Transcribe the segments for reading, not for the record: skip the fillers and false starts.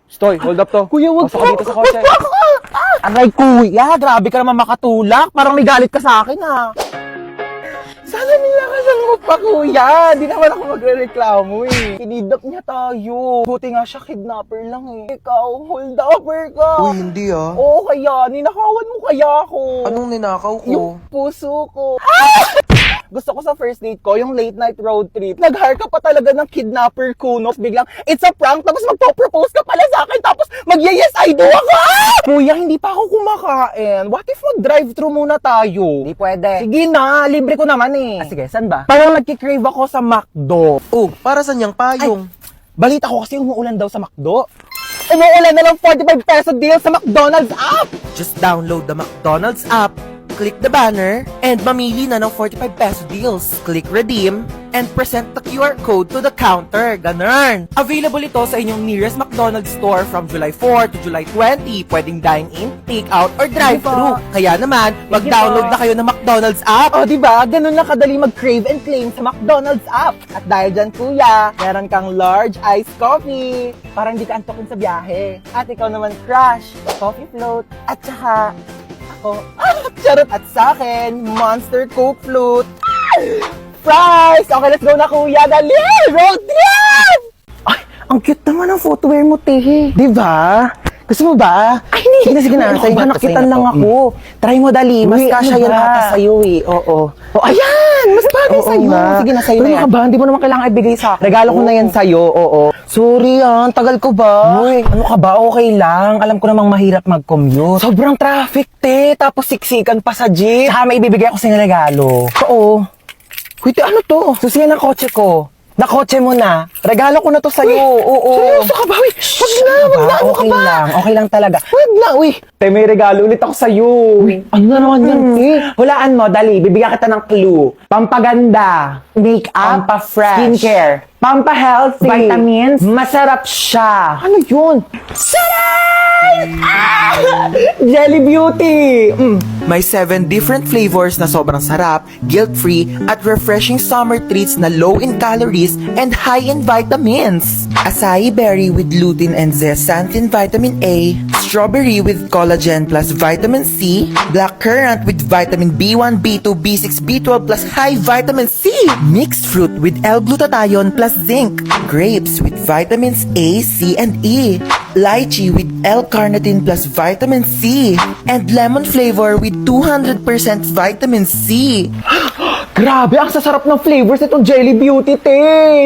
Stoy, hold up to. Kuya, wag Pasok ka dito sa kotse. Aray, kuya, grabe ka naman makatulak. Parang may galit ka sa akin, ha. Sana nilakasan mo pa, kuya. Di naman ako magre-reklamo, eh. Kinidnap niya tayo. Buti nga siya, kidnapper lang, eh. Ikaw, hold-upper ka. Uy, hindi ah. Oo, kaya. Ninakawan mo kaya ako. Anong ninakaw ko? Yung puso ko. Gusto ko sa first date ko, yung late night road trip. Nag-hire ka pa talaga ng kidnapper kunos. Biglang, it's a prank, tapos magpo-propose ka pala sa akin, tapos mag-yes I do ako. Kuya, hindi pa ako kumakain. What if mag-drive-thru muna tayo? Hindi pwede. Sige na, libre ko naman eh. Sige, saan ba? Parang nagkikrave ako sa McDo. Oh, para saan yung payong? Balita ko kasi umuulan daw sa McDo. Umuulan na lang 45 peso deal sa McDonald's app. Just download the McDonald's app, click the banner, and mamili na ng 45 peso deals. Click redeem, and present the QR code to the counter. Ganun! Available ito sa inyong nearest McDonald's store from July 4 to July 20. Pwedeng dine-in, take-out, or drive-thru. Kaya naman, mag-download na kayo ng McDonald's app. O, diba? Ganun lang kadali mag-crave and claim sa McDonald's app. At dahil dyan, kuya, meron kang large iced coffee. Parang di ka antokin sa biyahe. At ikaw naman, crush, coffee float, at saka, ako, charot. At sa akin, Monster Coke Float. Fries! Okay, let's go na, kuya. Dali! Road trip! Ay, ang cute naman ang footwear mo, Tehe. Diba? Gusto mo ba? Ay, hindi. Sige na, sa'yo na, nakitan lang ako. Try mo, dali. Mas kasya yan ata sa'yo, eh. Oo. Oh, ayan! Mas bagay sa'yo. Sige na, sa'yo na yan. Ano ka ba? Hindi mo naman kailangan ibigay sa akin. Regalo ko na yan sa'yo, oo. Sorry, tagal ko ba? Uy, ano ka ba? Okay lang. Alam ko namang mahirap mag-commute. Sobrang traffic, te. Tapos siksikan pa sa jeep. Saka may ibibigay ako sa'yo ng regalo. Oo. Uy, te, ano to? Susiyan ang kotse ko. Nakotse mo na. Regalo ko na to sa'yo. Oo. Seryoso ka ba? Uy, wag na, wag na. Ano ka ba? Okay lang talaga. Wag na, uy. Te, may regalo ulit ako sa'yo. Uy, ano na naman yan, te? Hulaan mo, dali. Bibigyan kita ng clue. Pampaganda. Make-up. Pampa-fresh. Skincare. Pampa-healthy. Vitamins. Masarap siya. Ano yun? Jelly Beauty! May 7 different flavors na sobrang sarap, guilt-free, at refreshing summer treats na low in calories and high in vitamins. Acai berry with lutein and zeaxanthin vitamin A, strawberry with collagen plus vitamin C, black currant with vitamin B1, B2, B6, B12 plus high vitamin C, mixed fruit with L-glutathione plus zinc, grapes with vitamins A, C, and E, lychee with L-carnitine plus vitamin C, and lemon flavor with 200% vitamin C. Grabe, ang sasarap ng flavors nitong Jelly Beauty, te.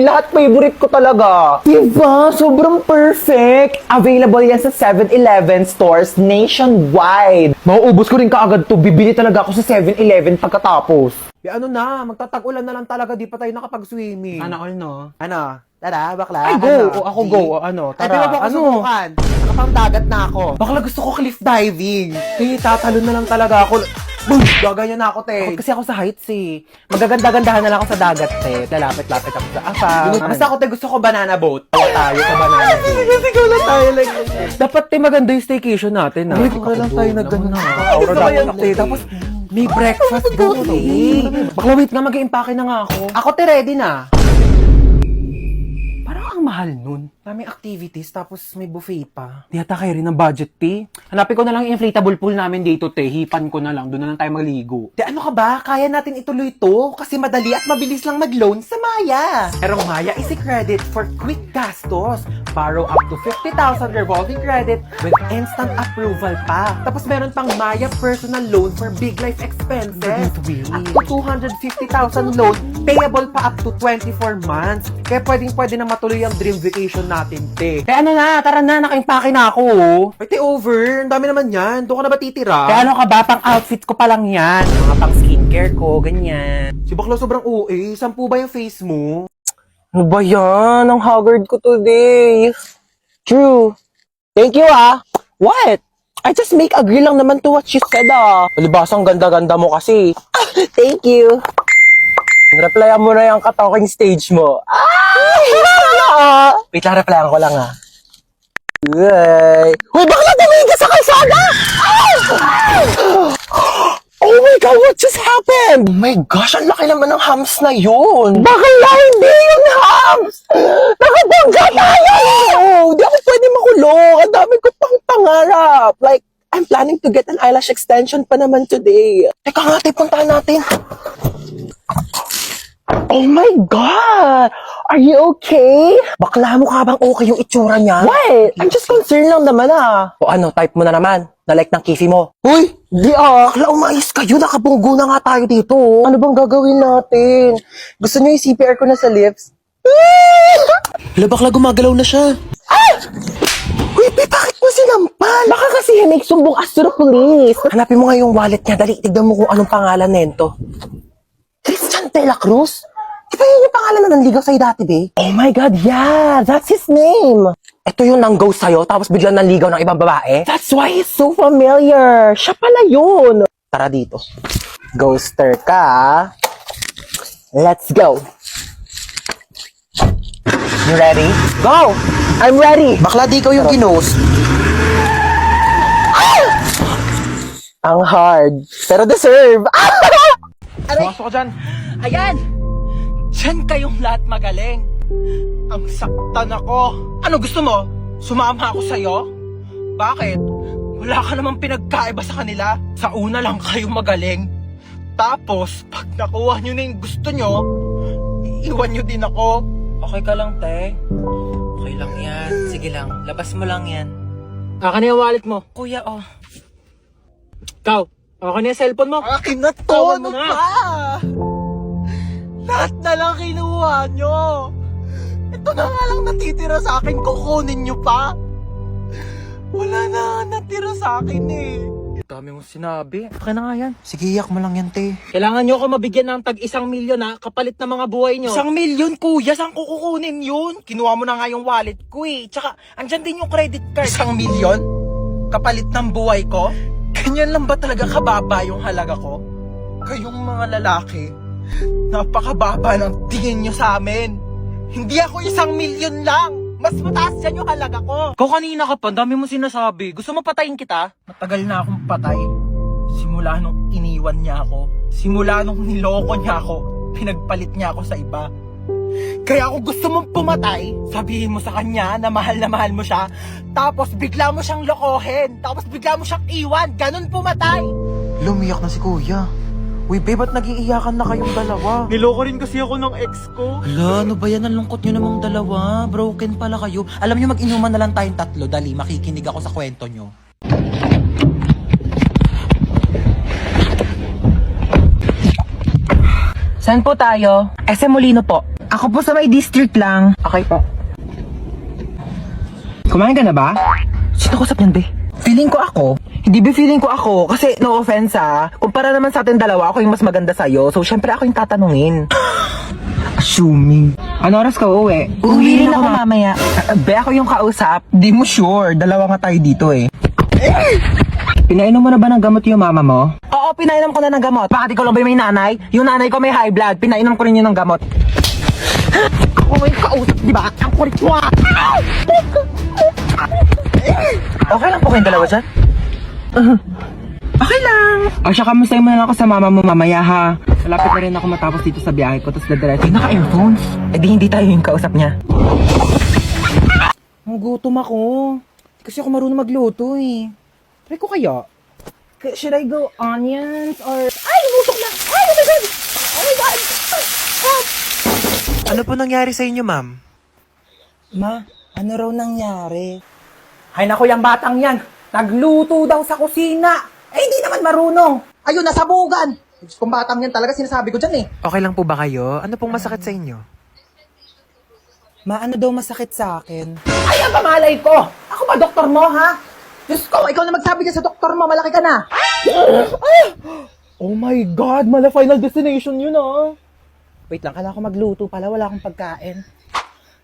Lahat favorite ko talaga. Diba? Sobrang perfect. Available yan sa 7-Eleven stores nationwide. Mauubos ko rin kaagad to. Bibili talaga ako sa 7-Eleven pagkatapos. Ano na, magtatag-ulan na lang talaga, di pa tayo nakapag-swimming. Sana all, no? Ano? Tara, bakla. Ay, go. Ano? O, ako go. O, ano? Ay, Tara. di ba ako Ano? subukan? Nakapang-dagat na ako. Bakla gusto ko cliff diving. Kaya tatalon na lang talaga ako. Boom! Gaganyan na ako, te. Takot kasi ako sa heights, eh. Magaganda-gandahan na lang ako sa dagat, te. Lalapit-lapit ako sa afang. Basta ako, te, gusto ko banana boat. Tawa tayo sa banana boat. Sigaw na tayo lang. Dapat, te, maganda yung staycation natin, ha? Uy, wala lang tayo nag-ano na. Aura Gusto ko yan, dapat, te. Tapos, may breakfast doon, eh. Bakla, wait nga, mag-i-impake na nga ako. Ako, te, ready na. Parang ang mahal nun. Daming activities, tapos may buffet pa. Di ata kayo rin ng budget, te. Hanapin ko na lang yung inflatable pool namin dito, te. Hipan ko na lang. Doon na lang tayo maligo. Te, ano ka ba? Kaya natin ituloy to kasi madali at mabilis lang mag-loan sa Maya. Pero Maya is a credit for quick gastos. Borrow up to 50,000 revolving credit with instant approval pa. Tapos meron pang Maya personal loan for big life expenses. Up to 250,000 loan, payable pa up to 24 months. Kaya pwede na matuloy ang dream vacation natin, te. Kaya ano na, tara na, naka-impake na ako, oh. Ay, te, over. Ang dami naman yan. Doon ka na ba titira? Kaya ano ka ba, pang outfit ko pa lang yan. Mga pang skincare ko, ganyan. Si Bakla sobrang OA. Sampu ba yung face mo? Ano ba yan? Ang haggard ko today. True. Thank you, ah. What? I just make agree lang naman to what you said, ah. Palibasang ganda-ganda mo kasi. Thank you. Replyan mo na yung ka-talking stage mo. Ay! Wait lang, replyan ko lang, ah. Uy, bakla tumigil sa kalsada! Oh my God, what just happened? Oh my gosh, ang laki naman ng hams na yun. Bakla, hindi yung hams! Nakabangga tayo! Di ako pwede makulong. dami ko pang pangarap. Like, I'm planning to get an eyelash extension pa naman today. Teka nga, puntahan natin. Oh my God! Are you okay? Bakla mo ka bang okay yung itsura niya? What? I'm just concerned lang naman O ano, type mo na naman. Na-like ng kisi mo. Uy! Di Bakla, umayos kayo. Nakabunggo na nga tayo dito. Ano bang gagawin natin? Gusto niyo yung CPR ko na sa lips? Hala, bakla gumagalaw na siya. Uy, bakit mo sinampal? Baka kasi may sumbong Astro Police. Hanapin mo nga yung wallet niya. Dali, tignan mo kung anong pangalan nento. Christian de la Cruz? Di ba yun yung pangalan na nanligaw sa'yo dati, be? Oh my God, yeah! That's his name! Ito yung nang-ghost sa'yo, tapos biglang nanligaw ng ibang babae? That's why he's so familiar! Siya pala yun! Tara dito. Ghoster ka, Let's go! You ready? Go! I'm ready! Bakla, di ikaw yung ginost. Ang hard, pero deserve! Pumasok ka dyan. Ayan! Diyan kayong lahat magaling. Ang saktan ako. Ano gusto mo? Sumama ako sa'yo? Bakit? Wala ka namang pinagkaiba sa kanila. Sa una lang kayo magaling. Tapos, pag nakuha nyo na yung gusto nyo, iiwan nyo din ako. Okay ka lang, te? Okay lang yan. Sige lang, labas mo lang yan. Akin na yung wallet mo. Kuya, oh. Ikaw, akin na yung cellphone mo. Akin na to! Tawan mo Ano na. pa? Lahat na lang kinuha nyo. Ito na nga lang natitira sa akin, kukunin nyo pa. Wala na natira sa akin eh. Dami mong sinabi. Okay na nga yan. Sige, iyak mo lang yan, te. Kailangan nyo ako mabigyan ng tag 1 milyon kapalit na mga buhay nyo. 1 milyon kuya, saan ko kukunin yun? Kinuha mo na nga yung wallet ko eh. Tsaka, andyan din yung credit card. 1 milyon? Kapalit ng buhay ko? Ganyan lang ba talaga kababa yung halaga ko? Kayong mga lalaki, napakababa ng tingin nyo sa amin. Hindi ako 1 milyon lang. Mas mataas yan yung halaga ko. Ikaw kanina ka pa, dami mong sinasabi. Gusto mo patayin kita? Matagal na akong patay. Simula nung iniwan niya ako. Simula nung niloko niya ako. Pinagpalit niya ako sa iba. Kaya kung gusto mong pumatay, sabihin mo sa kanya na mahal mo siya. Tapos bigla mo siyang lokohin. Tapos bigla mo siyang iwan. Ganun pumatay. Lumiyak na si kuya. Uy, babe, ba't nag-iiyakan na kayong dalawa? Niloko rin kasi ako ng ex ko. Hala, ano ba yan? Ang lungkot nyo namang dalawa. Broken pala kayo. Alam nyo, mag-inuman na lang tayong tatlo. Dali, makikinig ako sa kwento nyo. Saan po tayo? SM Molino po. Ako po sa may district lang. Okay po. Kumain ka na ba? Sino kusap niyan, be? Feeling ko ako. Hindi ba feeling ko ako? Kasi no offense kumpara naman sa atin dalawa, ako yung mas maganda sa'yo. So syempre ako yung tatanungin. Assuming. Ano oras ka uuwi? Uwi rin ako mamaya. Be, ako yung kausap. Di mo sure. Dalawa nga tayo dito eh. Pinainom mo na ba ng gamot yung mama mo? Oo, pinainom ko na ng gamot. Bakit ikaw lang ba yung may nanay? Yung nanay ko may high blood. Pinainom ko rin yun ng gamot. Ako may kausap, di ba? Ang kulit mo Okay lang po kayong dalawa dyan? Okay lang. O siya, kamusta mo na lang ako sa mama mo mamaya ha? Malapit na rin ako matapos dito sa biyahe ko. Tapos dadiretso. Naka-earphones? Eh di hindi tayo yung kausap niya. Gutom ako. Kasi ako marunong magluto eh. Try ko kaya? Should I go onions or... Ay! Lutok na! Ay! Oh my God! Oh my God! Help! Ano po nangyari sa inyo, ma'am? Ma, ano raw nangyari? Ay naku, yung batang yan. Nagluto daw sa kusina. Eh, hindi naman marunong. Ayun, nasabugan. Kung batang yan talaga, sinasabi ko dyan eh. Okay lang po ba kayo? Ano pong masakit sa inyo? Ma, ano daw masakit sa akin? Ay, ang pamalay ko! Ako ba doktor mo, ha? Diyos ko, ikaw na magsabi ka sa doktor mo, malaki ka na. Ay! Oh my God, mala final destination yun, ah. Wait lang, kailangan ko magluto pala, wala akong pagkain.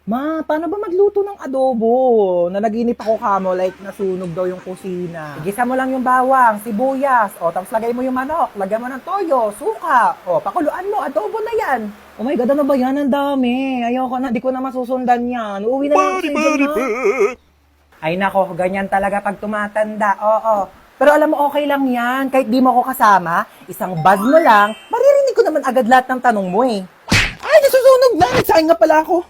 Ma, paano ba magluto ng adobo? Nanaginip ako kamo, like nasunog daw yung kusina. Igisa mo lang yung bawang, sibuyas, o tapos lagay mo yung manok, lagay mo ng toyo, suka, o pakuluan mo, adobo na yan. Oh my God, ano ba yan? Ang dami. Ayoko na, di ko na masusundan yan. Uuwi na lang ako sa inyo, Ay nako, ganyan talaga pag tumatanda, oo. Pero alam mo, okay lang yan. Kahit di mo ako kasama, isang buzz mo lang, maririnig ko naman agad lahat ng tanong mo eh. Ay, nasusunog na! Nagsayang nga pala ako.